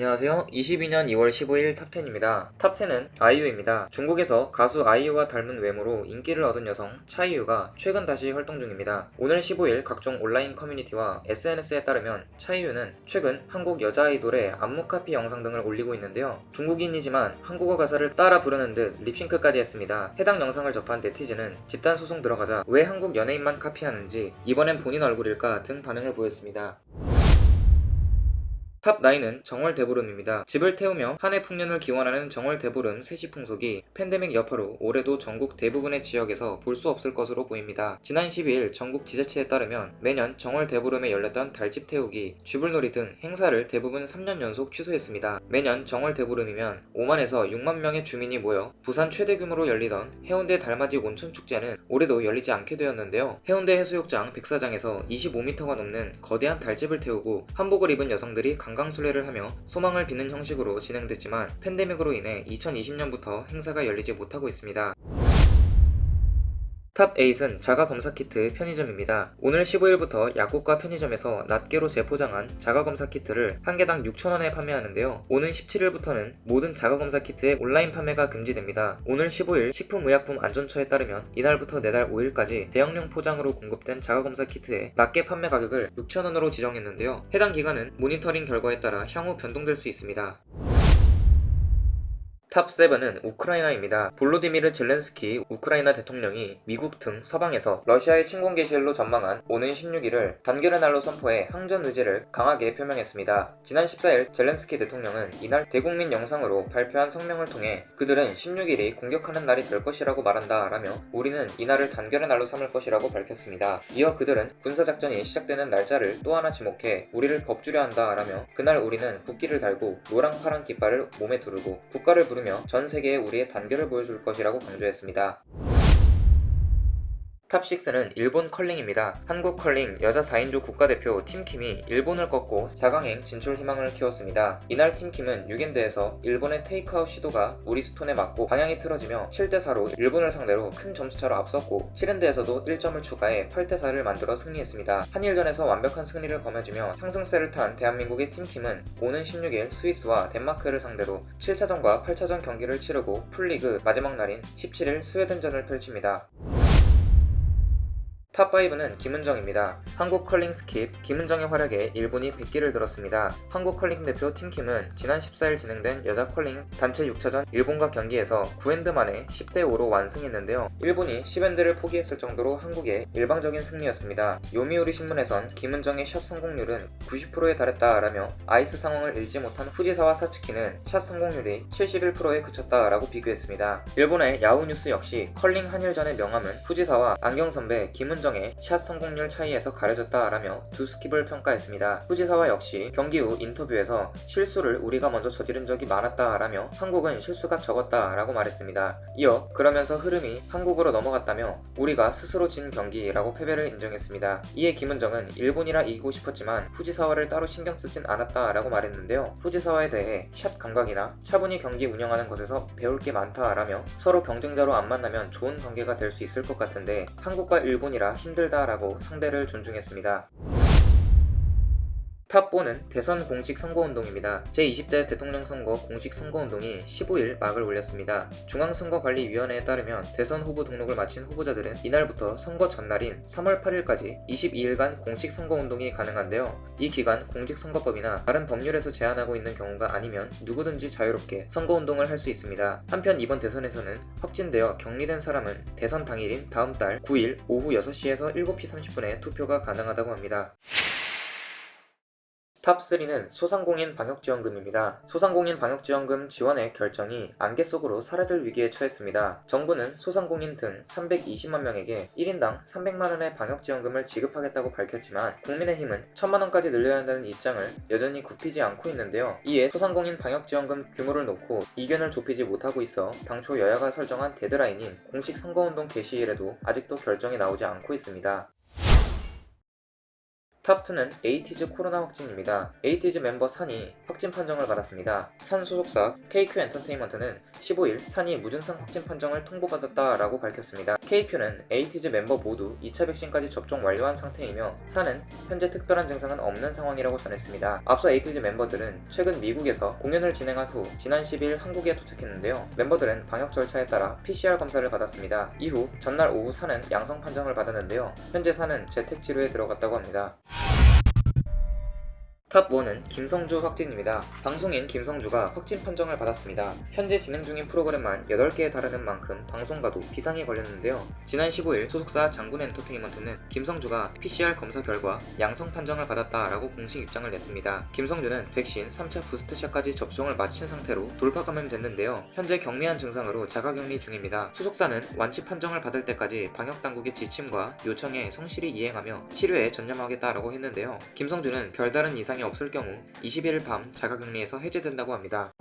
안녕하세요. 22년 2월 15일 탑10입니다. 탑10은 아이유입니다. 중국에서 가수 아이유와 닮은 외모로 인기를 얻은 여성 차이유가 최근 다시 활동 중입니다. 오늘 15일 각종 온라인 커뮤니티와 SNS에 따르면 차이유는 최근 한국 여자 아이돌의 안무 카피 영상 등을 올리고 있는데요. 중국인이지만 한국어 가사를 따라 부르는 듯 립싱크까지 했습니다. 해당 영상을 접한 네티즌은 집단 소송 들어가자 왜 한국 연예인만 카피하는지, 이번엔 본인 얼굴일까 등 반응을 보였습니다. 탑9은 정월대보름입니다. 집을 태우며 한 해 풍년을 기원하는 정월대보름 세시풍속이 팬데믹 여파로 올해도 전국 대부분의 지역에서 볼 수 없을 것으로 보입니다. 지난 12일 전국 지자체에 따르면 매년 정월대보름에 열렸던 달집 태우기, 쥐불놀이 등 행사를 대부분 3년 연속 취소했습니다. 매년 정월대보름이면 5만에서 6만 명의 주민이 모여 부산 최대 규모로 열리던 해운대 달맞이 온천축제는 올해도 열리지 않게 되었는데요. 해운대 해수욕장 백사장에서 25m가 넘는 거대한 달집을 태우고 한복을 입은 여성들이 관광순례를 하며 소망을 비는 형식으로 진행됐지만 팬데믹으로 인해 2020년부터 행사가 열리지 못하고 있습니다. 탑8은 자가검사키트 편의점입니다. 오늘 15일부터 약국과 편의점에서 낱개로 재포장한 자가검사키트를 한 개당 6,000원에 판매하는데요. 오는 17일부터는 모든 자가검사키트의 온라인 판매가 금지됩니다. 오늘 15일 식품의약품안전처에 따르면 이날부터 내달 5일까지 대형용 포장으로 공급된 자가검사키트의 낱개 판매 가격을 6,000원으로 지정했는데요. 해당 기간은 모니터링 결과에 따라 향후 변동될 수 있습니다. 탑7은 우크라이나입니다. 볼로디미르 젤렌스키 우크라이나 대통령이 미국 등 서방에서 러시아의 침공 개시일로 전망한 오는 16일을 단결의 날로 선포해 항전 의지를 강하게 표명했습니다. 지난 14일 젤렌스키 대통령은 이날 대국민 영상으로 발표한 성명을 통해 그들은 16일이 공격하는 날이 될 것이라고 말한다 라며 우리는 이날을 단결의 날로 삼을 것이라고 밝혔습니다. 이어 그들은 군사작전이 시작되는 날짜를 또 하나 지목해 우리를 겁주려 한다 라며 그날 우리는 국기를 달고 노랑 파란 깃발을 몸에 두르고 국가를 부르며 전 세계에 우리의 단결을 보여줄 것이라고 강조했습니다. 탑6는 일본 컬링입니다. 한국 컬링 여자 4인조 국가대표 팀킴이 일본을 꺾고 4강행 진출 희망을 키웠습니다. 이날 팀킴은 6엔드에서 일본의 테이크아웃 시도가 우리스톤에 맞고 방향이 틀어지며 7대4로 일본을 상대로 큰 점수차로 앞섰고 7엔드에서도 1점을 추가해 8대4를 만들어 승리했습니다. 한일전에서 완벽한 승리를 거머쥐며 상승세를 탄 대한민국의 팀킴은 오는 16일 스위스와 덴마크를 상대로 7차전과 8차전 경기를 치르고 풀리그 마지막 날인 17일 스웨덴전을 펼칩니다. 탑5는 김은정입니다. 한국 컬링 스킵 김은정의 활약에 일본이 백기를 들었습니다. 한국 컬링 대표 팀킴은 지난 14일 진행된 여자 컬링 단체 6차전 일본과 경기에서 9엔드 만에 10대5로 완승했는데요. 일본이 10엔드를 포기했을 정도로 한국의 일방적인 승리였습니다. 요미우리 신문에선 김은정의 샷 성공률은 90%에 달했다라며 아이스 상황을 읽지 못한 후지사와 사츠키는 샷 성공률이 71%에 그쳤다라고 비교했습니다. 일본의 야후뉴스 역시 컬링 한일전의 명함은 후지사와 안경선배 김은정의 샷 성공률 차이에서 가려졌다라며 두 스킵을 평가했습니다. 후지사와 역시 경기 후 인터뷰에서 실수를 우리가 먼저 저지른 적이 많았다라며 한국은 실수가 적었다라고 말했습니다. 이어 그러면서 흐름이 한국으로 넘어갔다며 우리가 스스로 진 경기라고 패배를 인정했습니다. 이에 김은정은 일본이라 이기고 싶었지만 후지사와를 따로 신경 쓰진 않았다라고 말했는데요. 후지사와에 대해 샷 감각이나 차분히 경기 운영하는 것에서 배울 게 많다라며 서로 경쟁자로 안 만나면 좋은 관계가 될 수 있을 것 같은데 한국과 일본이라 힘들다라고 상대를 존중했습니다. 탑4는 대선 공식 선거운동입니다. 제20대 대통령 선거 공식 선거운동이 15일 막을 올렸습니다. 중앙선거관리위원회에 따르면 대선 후보 등록을 마친 후보자들은 이날부터 선거 전날인 3월 8일까지 22일간 공식 선거운동이 가능한데요. 이 기간 공직선거법이나 다른 법률에서 제한하고 있는 경우가 아니면 누구든지 자유롭게 선거운동을 할 수 있습니다. 한편 이번 대선에서는 확진되어 격리된 사람은 대선 당일인 다음 달 9일 오후 6시에서 7시 30분에 투표가 가능하다고 합니다. 탑3는 소상공인 방역지원금입니다. 소상공인 방역지원금 지원의 결정이 안개 속으로 사라질 위기에 처했습니다. 정부는 소상공인 등 320만 명에게 1인당 300만원의 방역지원금을 지급하겠다고 밝혔지만 국민의힘은 1000만원까지 늘려야 한다는 입장을 여전히 굽히지 않고 있는데요. 이에 소상공인 방역지원금 규모를 놓고 이견을 좁히지 못하고 있어 당초 여야가 설정한 데드라인인 공식 선거운동 개시일에도 아직도 결정이 나오지 않고 있습니다. 탑2는 에이티즈 코로나 확진입니다. 에이티즈 멤버 산이 확진 판정을 받았습니다. 산 소속사 KQ 엔터테인먼트는 15일 산이 무증상 확진 판정을 통보받았다라고 밝혔습니다. KQ는 에이티즈 멤버 모두 2차 백신까지 접종 완료한 상태이며 산은 현재 특별한 증상은 없는 상황이라고 전했습니다. 앞서 에이티즈 멤버들은 최근 미국에서 공연을 진행한 후 지난 10일 한국에 도착했는데요. 멤버들은 방역 절차에 따라 PCR 검사를 받았습니다. 이후 전날 오후 산은 양성 판정을 받았는데요. 현재 산은 재택 치료에 들어갔다고 합니다. 탑1은 김성주 확진입니다. 방송인 김성주가 확진 판정을 받았습니다. 현재 진행 중인 프로그램만 8개에 달하는 만큼 방송과도 비상이 걸렸는데요. 지난 15일 소속사 장군 엔터테인먼트는 김성주가 PCR 검사 결과 양성 판정을 받았다라고 공식 입장을 냈습니다. 김성주는 백신 3차 부스트샷까지 접종을 마친 상태로 돌파 감염됐는데요. 현재 경미한 증상으로 자가격리 중입니다. 소속사는 완치 판정을 받을 때까지 방역당국의 지침과 요청에 성실히 이행하며 치료에 전념하겠다라고 했는데요. 김성주는 별다른 이상이 없을 경우 21일 밤 자가격리에서 해제된다고 합니다.